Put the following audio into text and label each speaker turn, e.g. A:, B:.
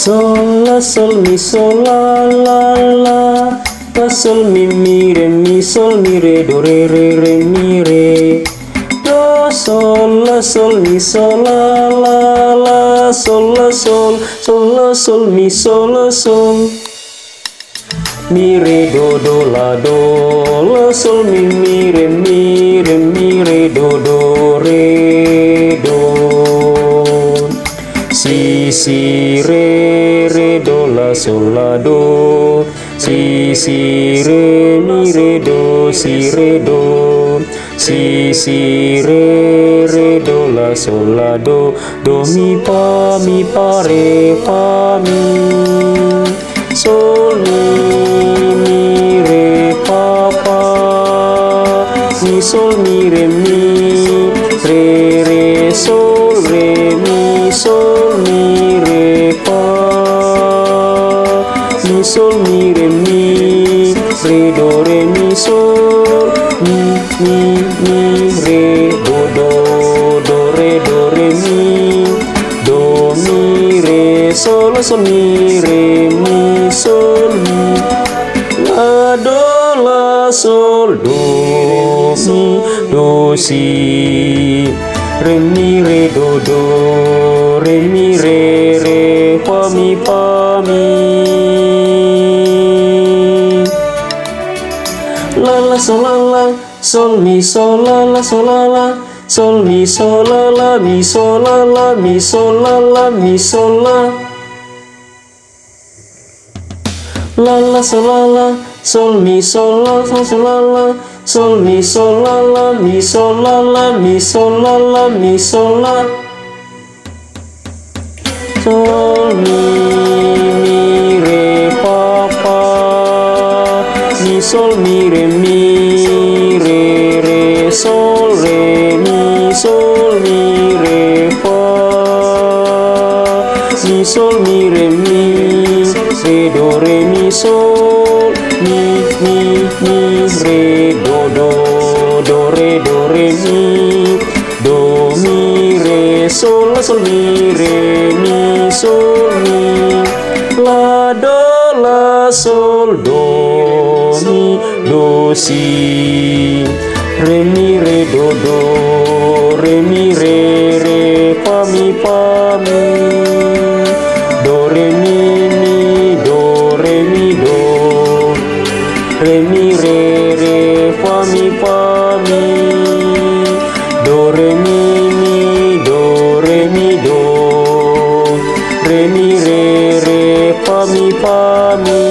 A: Sol la sol mi sol la la la, fa sol mi re do re mi re. Do sol la sol mi sol la la la, sol la sol mi sol la sol. Mi re do la sol mi re do re do. Si re do la sol la do. Si re mi re do. Si re do la sol la do mi pa re fa mi. Sol mi re fa mi sol mi re sol mi re fa mi sol mi do re mi sol mi re do re mi sol mi re mi sol mi la sol do mi do si re mi re do re mi re fa mi la sol mi sol la sol la sol mi sol la mi sol la mi sol la mi sol la sol mi sol la sol la sol mi sol la mi sol la mi sol la mi sol la sol mi re fa mi sol mi re sol mi re fa mi sol mi re do re mi sol mi re do re mi re sol mi re mi sol mi la sol do mi do si re mi re do re mi re fa mi do re mi do re mi do re mi re fa mi do re mi do re mi do re mi re fa mi